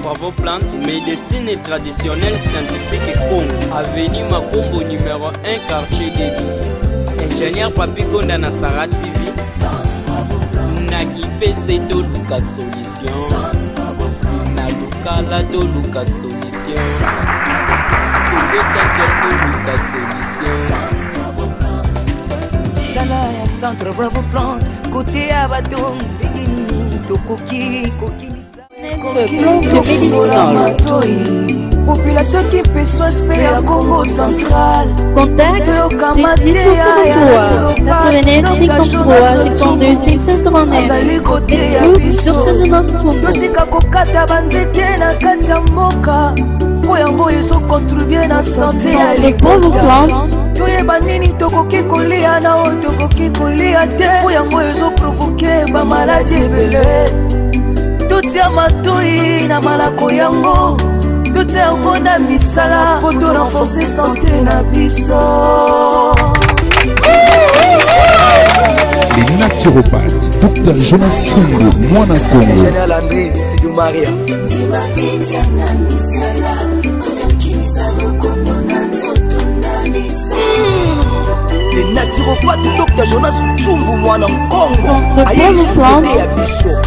Bravo Plante, médecine traditionnelle scientifique Congo. Avenue Makombo numéro 1, quartier Débis. Ingénieur Papi Gonda na Sara TV. Naki PC to Luka Solution. Na Luka la to Luka Solution. Congo Center to Luka Solution. Sala ya Centre Bravo Plante. Côté Abaton, Nini, Tokoki, Koki. Plante médicinale. Population qui peut s'espérer à Congo central. Contact 89 53 52 539. Dr Jonas Tsumbo. Totika kokata banzete na kati ya mboka. Po yango ezo contribuer na santé ya l'État. Toyeba nini tokoki kolia na o tokoki kolia te. Po yango ezo provoquer ba maladie ebele. Totia matoi na malako yango. Totia yango na misala po to renforcer santé na biso. Les naturopathes, Dr Jonas Tsumbo, Mwana Congo. Général André Sidou Maria. Les naturopathes, Dr Jonas Tsumbo, Mwana Congo. Centre Plante,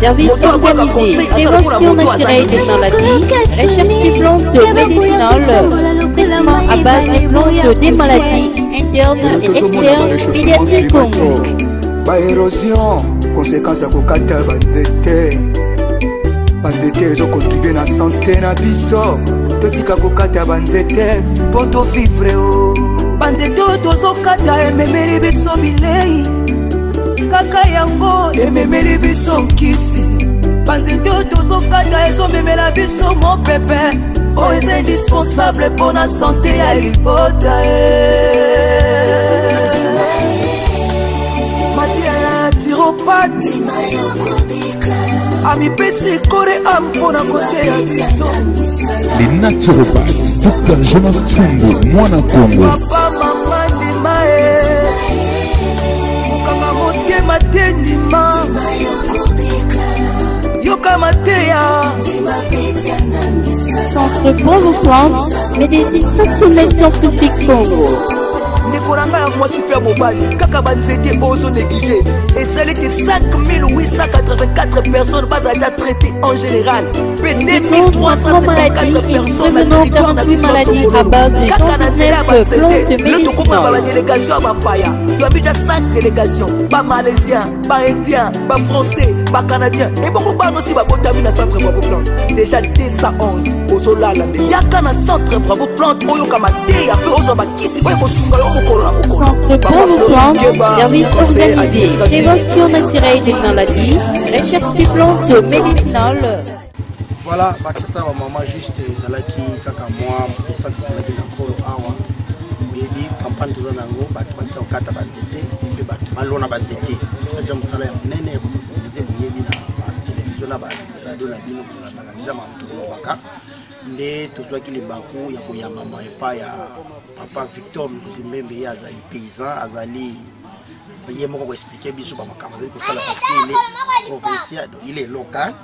service organisé, prévention naturelle des maladies, recherche des plantes médicinales, traitement à base des plantes des maladies internes et externes, pédiatrie Congo. Érosion, conséquence à kokata banzete. Banzete ezo contribuer na santé na biso. Totika kokata banzete poto vivre o. Banzete tozo kata ememeli biso bilei. Kaka yango ememeli biso nkisi. Banzete tozo kata ezo memela biso mo pepe. O est indispensable pour la santé ya libota. Ami pesi kore ampona kote ya biso. Les naturopathes, Dr Jonas Tsumbo, Mwana Congo. Papa mama ndima e mukanga motema te ndima yoka mateya. Centre Bravo Plante, médecine traditionnelle scientifique Congo. Nekoranga ya mwasi pe mobali kaka banzete ozo négligé. Et celle que 5884 personnes bazali déjà traitées en général. Peut-être 1354 personnes dans 48 maladies à base de 39 plantes médicinales. La délégation à Bapaya. Il y a déjà 5 délégations. Pas malaisiens, pas indiens, pas français, pas canadiens. Et beaucoup aussi va botaminer dans Centre Bravo Plante. Déjà 211 au Solala. Il y a qu'un Centre Bravo Plante. Oyo kamate ya pe ozo bakisi oyo kosunga yo kokora kokora. Centre Bravo Plante, service organisé, prévention naturelle des maladies, recherche des plantes médicinales. Voilà, bakata wa maman juste zalaki kaka moi pesa to zalaki na kolo awa. Yebi campagne to zanango batu batsa okata banzete pe batu malona banzete. Saja musala ya munene ya kusensibiliser yebi na télévision na ba radio na bino pour na déjà mantulo baka. Nde tozwaki libaku ya koyamba maepa ya papa Victor Mzuzimembe ya azali paysan azali il m'a expliqué biso ba makambo ko sala parce qu'il est provincial, il est local,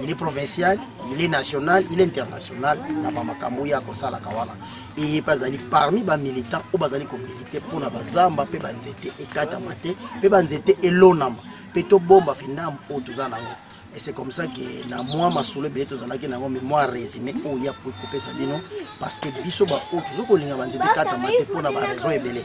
il est provincial, il est national, il est international na ba makambo ya ko sala kawana et bazali parmi ba militants ou bazali ko militer pour na bazamba pe banzete e kata mate pe banzete e lonama pe to bomba finam o tozana ngo. Et c'est comme ça que na moi masolo be tozalaki na ngo mémoire résumé o ya pour couper ça bino parce que biso ba o tozo ko linga banzete kata mate pour na ba raison ebele.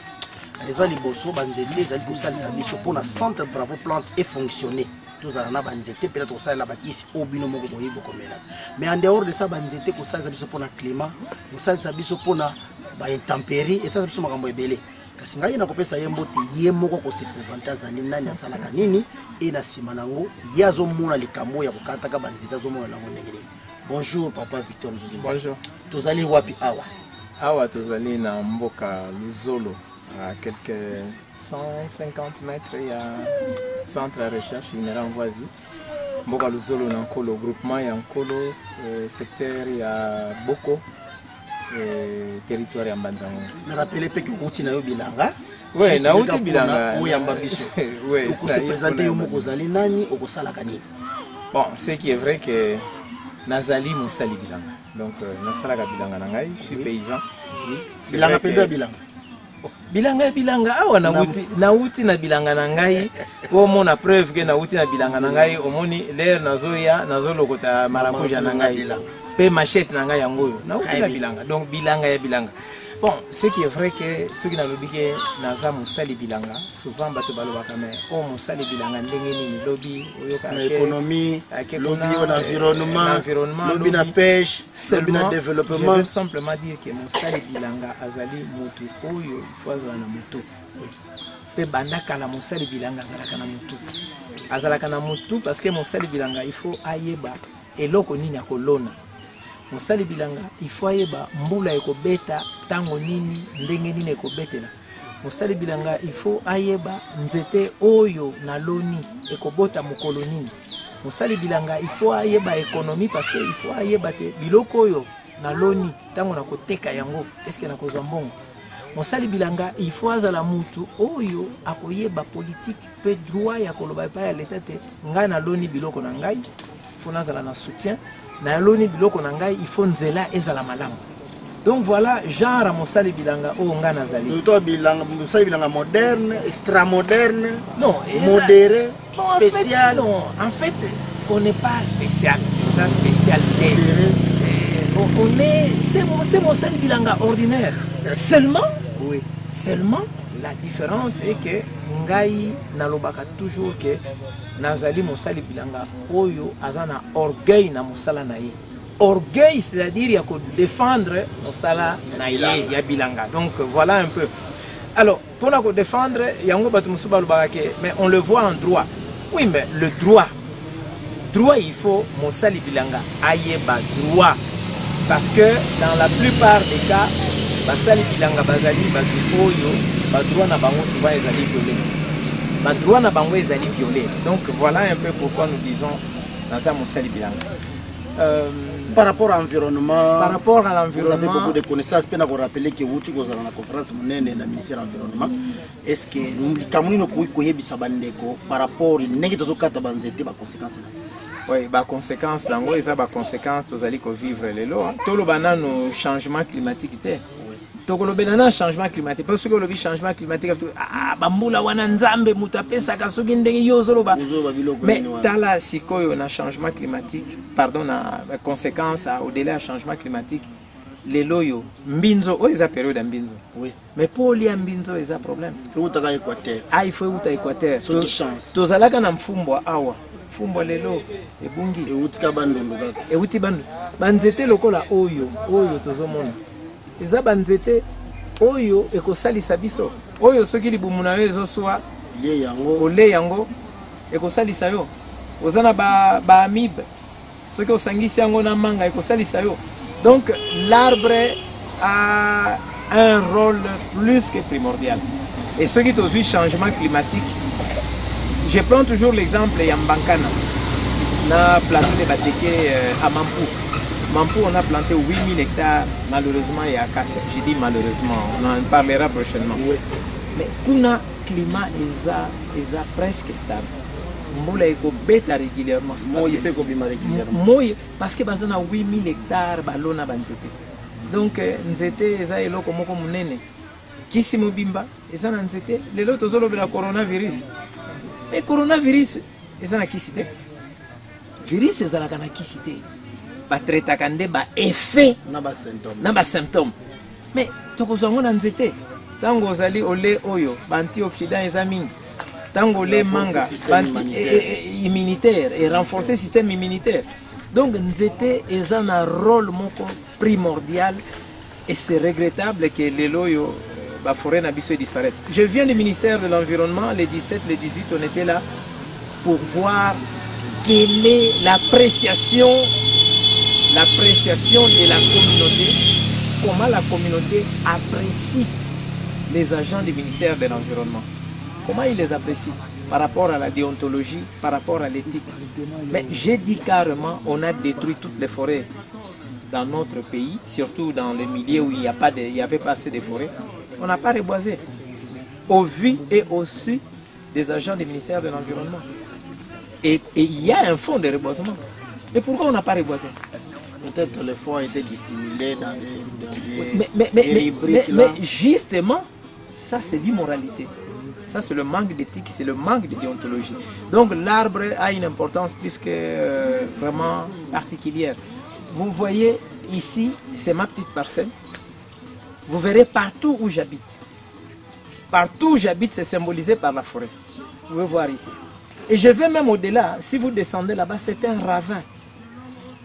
Les liboso banzete ezali kosalisa biso pour na Centre Bravo Plante et fonctionner. Tous à la banzete peut-être au sein la bâtisse au bino moko boye bokomela. Mais en dehors de ça banzete kosalisa biso pour na climat, kosalisa biso pour na ba intempérie et ça biso makambo ebele. Kasi ngai na kopesa yembo te yemoko ko se présenter azali nani asalaka nini et na simanango yazo mona likambo ya kokata ka banzete zo mona nango ndengeli. Bonjour papa Victor Nzuzi. Bonjour. Tozali wapi awa? Awa tozali na mboka Luzolo. À quelques 150 mètres, il y a un centre de recherche général voisin. Mboka Luzolo na Nkolo groupement ya Nkolo secteur ya Boko territoire ya Mbanzango. Na rappelez que route na yo bilanga. Oui, na route bilanga. O yamba biso. Oui. Pour se présenter yo moko zali nani okosala kani. Bon, ce qui est vrai que nazali mosali bilanga. Donc nasalaka bilanga na ngai, je suis paysan. Bilanga penza bilanga. Bilanga awa nauti na bilanga na ngai. Po mona preuve que nauti na bilanga na ngai, omoni l'air nazoya nazolokota marakuja na ngai. Pe machette na ngai yango. Nauti na bilanga. Donc bilanga ya bilanga. Bon, ce qui est vrai que ceux qui n'ont pas naza mosali bilanga, souvent bato balobaka mais oh mosali bilanga ndenge nini lobi économie, lobby l'environnement, lobby la pêche, lobby la développement. Je veux simplement dire que mosali bilanga azali mutu oyo il faut azala na mutu. Pe bandaka la mosali bilanga azalaka na mutu. Azalaka na mutu parce que mosali bilanga il faut ayeba eloko nini akolona. Mosali bilanga il faut ayeba mbula ekobeta tango nini ndenge nini ekobetela. Mosali bilanga il faut ayeba nzete oyo na loni ekobota mokolo nini. Mosali bilanga il faut ayeba économie parce que il faut ayeba te biloko oyo na loni tango na koteka yango est-ce que na kozwa mbongo. Mosali bilanga il faut azala mutu oyo akoyeba politique pe droit ya koloba pa ya l'état te ngai na loni biloko na ngai faut nazala na soutien. Na loni biloko na ngai il faut nzela ezala malamu. Donc voilà genre mosali bilanga o nga nazali. To bilanga mosali bilanga moderne, extra moderne, non, modéré, bon, spécial. En fait on n'est pas spécial. Ça spécialité. On est c'est mosali bilanga ordinaire. Seulement oui, seulement la différence est que ngai nalobaka toujours que nazali mosali bilanga oyo azana orgueil na mosala na ye. Orgueil c'est-à-dire ya ko défendre mosala na ye ya bilanga. Donc voilà un peu. Alors pour la défendre yango batu musuba lobaka ke mais on le voit en droit. Oui mais le droit il faut mosali bilanga ayeba droit parce que dans la plupart des cas basali bilanga bazali batu oyo ba droit na bango souvent ezali violé. Ma droit na bango ezali violé. Donc voilà un peu pourquoi nous disons dans ça mosali bilanga. Par rapport à l'environnement, vous avez beaucoup de connaissances. Je peux vous rappeler que vous avez une conférence dans le ministère de l'Environnement. Est-ce que nous avons par rapport à conséquences? Oui, les conséquences, les conséquences, vous allez vivre les lois. Tout le changement climatique. Tokolobelana changement climatique parce que le changement climatique bambula wana nzambe mutapesa kasuki ndenge yozoloba mais tala sikoyo na changement climatique pardon na conséquence au-delà du changement climatique les loyo mbinzo o eza période mbinzo oui mais pour li mbinzo eza problème faut utaka équateur il faut uta équateur so chance tozalaka na mfumbwa awa mfumbwa lelo ebungi utika bandundu kaka euti bandu banzete lokola oyo tozomona eza banzete oyo ekosalisa biso oyo soki libumu na yo ezoswa ole yango ekosalisa yo ozana ba amibe soki osangisi yango na manga ekosalisa yo. Donc l'arbre a un rôle plus que primordial. Et ce qui est aussi changement climatique, je prends toujours l'exemple de Yambankana, na plateau de Bateke à Mampou. Mampou, on a planté 8000 hectares, malheureusement, il y a cassé. Je dis malheureusement, on en parlera prochainement. Oui. Mais le climat est presque stable. Moula est bêta régulièrement. Parce que nous avons 8000 hectares balona banzete. Donc, nzete eza eloko moko munene. Kisi mobimba, eza na nzete. Lelo tozolo bela coronavirus. Mais coronavirus, eza na kisite. Virus eza na kisite. Ba traita kande ba effet na ba symptômes. Na ba symptômes. Mais tokozango na nzete. Tango ozali ole oyo, ba antioxydant eza mingi. Tango le manga, immunitaire et renforcer le système immunitaire. Donc nzete eza na rôle moko primordial et c'est regrettable que les loyo ba forêt na biso disparaître. Je viens du ministère de l'Environnement, les 17, les 18, on était là pour voir quelle est l'appréciation de la communauté, comment la communauté apprécie les agents du ministère de l'Environnement. Comment ils les apprécient par rapport à la déontologie, par rapport à l'éthique. Mais j'ai dit carrément, on a détruit toutes les forêts dans notre pays, surtout dans les milieux où il n'y avait pas assez de forêts. On n'a pas reboisé, au vu et au su des agents du ministère de l'Environnement. Et il y a un fonds de reboisement. Et pourquoi on n'a pas reboisé? Peut-être les fonds étaient dissimulés dans les rubriques. Mais justement, ça c'est l'immoralité. Ça c'est le manque d'éthique, c'est le manque de déontologie. Donc l'arbre a une importance plus que vraiment particulière. Vous voyez ici, c'est ma petite parcelle. Vous verrez partout où j'habite. Partout où j'habite, c'est symbolisé par la forêt. Vous pouvez voir ici. Et je vais même au-delà. Si vous descendez là-bas, c'est un ravin.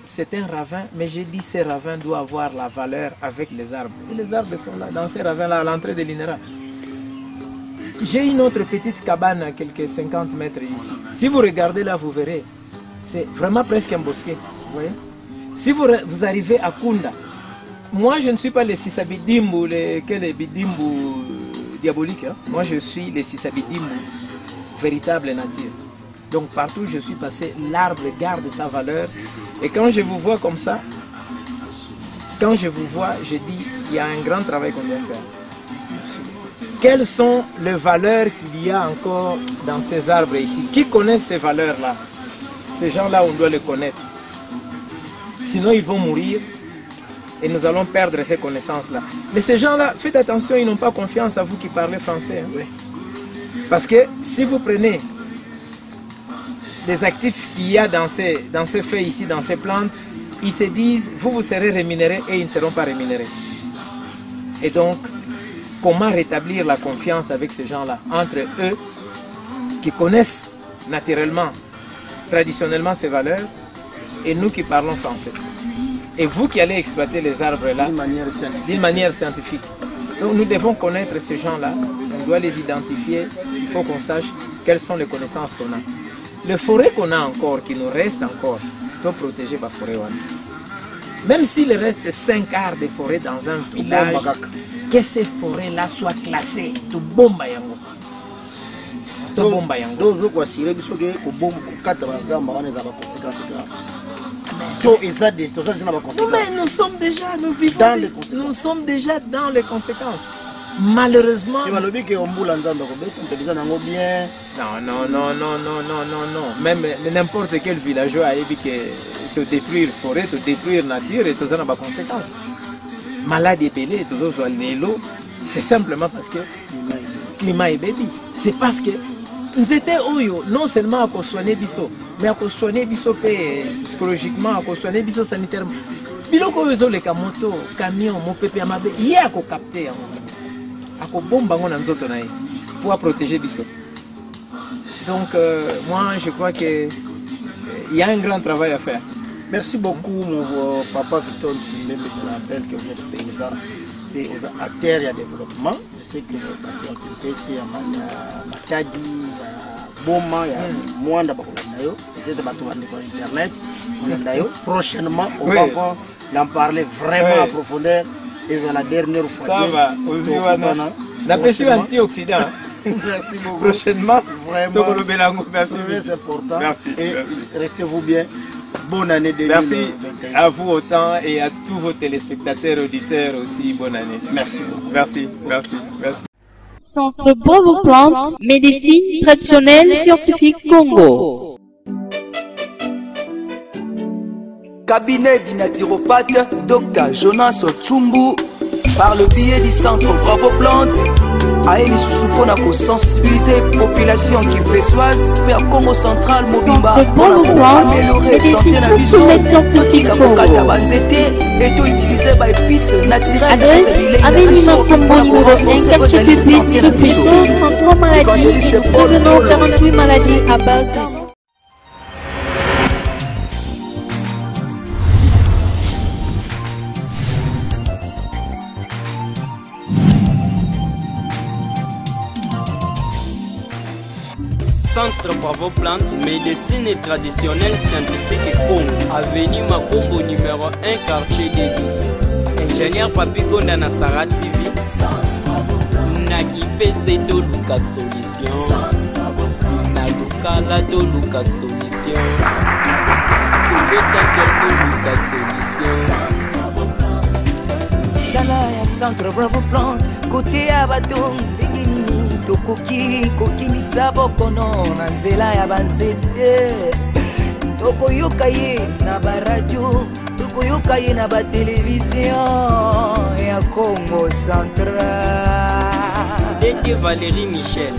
C'est un ravin, mais j'ai dit ces ravins doivent avoir la valeur avec les arbres. Et les arbres sont là, dans ces ravins-là, à l'entrée de l'INERA. J'ai une autre petite cabane à quelques 50 mètres ici. Si vous regardez là, vous verrez. C'est vraiment presque un bosquet. Vous voyez? Si vous arrivez à Kunda, moi je ne suis pas les Sisabidimbu, les Bidimbu diaboliques. Hein? Moi je suis les Sisabidimbu, véritable nature. Donc partout où je suis passé, l'arbre garde sa valeur. Et quand je vous vois comme ça, quand je vous vois, je dis, il y a un grand travail qu'on doit faire. Quelles sont les valeurs qu'il y a encore dans ces arbres ici? Qui connaît ces valeurs-là? Ces gens-là, on doit les connaître. Sinon, ils vont mourir et nous allons perdre ces connaissances-là. Mais ces gens-là, faites attention, ils n'ont pas confiance à vous qui parlez français. Hein? Oui. Parce que si vous prenez les actifs qu'il y a dans ces feuilles ici, dans ces plantes, ils se disent, vous serez rémunérés et ils ne seront pas rémunérés. Et donc, comment rétablir la confiance avec ces gens-là, entre eux, qui connaissent naturellement, traditionnellement ces valeurs, et nous qui parlons français. Et vous qui allez exploiter les arbres-là, d'une manière scientifique. Donc nous devons connaître ces gens-là, on doit les identifier, il faut qu'on sache quelles sont les connaissances qu'on a. Les forêts qu'on a encore, qui nous restent encore, il faut protéger la forêt. Même s'il reste 5 quarts de forêt dans un village, que ces forêts-là soient classées, tout bomba yango. Tout bomba yango. Mais nous sommes déjà, nous vivons, nous sommes déjà dans les conséquences. Malheureusement. Non. Même n'importe quel villageois a dit que te détruire forêt, te détruire nature et tout ça n'a pas de conséquences. Malade et pelé, tout ça soit l'eau, c'est simplement parce que le climat est baby. C'est parce que nous étions non seulement à soigner biso, mais à soigner biso psychologiquement, à soigner biso sanitairement. Biloko oyo ezoleka moto, camion, mopepe ya mabe, ye ako capter yango. Ako bomba ngo na nzoto na ye pour protéger biso. Donc moi je crois que il y a un grand travail à faire. Merci beaucoup mon papa Victor Kimembe, je rappelle que vous êtes paysan et aux acteurs de développement. Je sais que c'est Matadi, Boma, Mwanda Bakolanayo, peut-être sur internet. Prochainement, on va encore en parler vraiment en profondeur. Et c'est la dernière fois. Ça va, la pression anti-oxydant. Merci beaucoup. Prochainement, vraiment. Merci. C'est important. Merci. Et restez-vous bien. Bonne année 2021. Merci à vous autant et à tous vos téléspectateurs, auditeurs aussi. Bonne année. Merci beaucoup. Merci. Centre Bravo Plante, médecine traditionnelle scientifique Congo. Cabinet du naturopathe, Dr Jonas Otsumbu, par le biais du centre Bravo Plante, a élu pour sensibiliser la population qui fesoise vers Congo Central, Mobimba, pour améliorer la santé de scientifique Congo. Et tout utiliser par épices naturelles. Adresse Avenue Macombo numéro 1, quartier public, rue Pessot, 33 maladies et nous prévenons 48 maladies à base de... Centre Bravo Plante, médecine traditionnelle scientifique Congo. Avenue Macombo numéro 1, quartier des 10. Ingénieur Papi Gonda na Sara TV. Naki PC to Luka Solution. Na Luka la to Luka Solution. Congo Centre to Luka Solution. Sala ya Centre Bravo Plante, côté Abaton, Tokoki, koki misabo kono na nzela ya banzete tokoyoka ye na baradio, tokoyoka ye na batelevizio ya Congo Central. Dete Valérie Michel.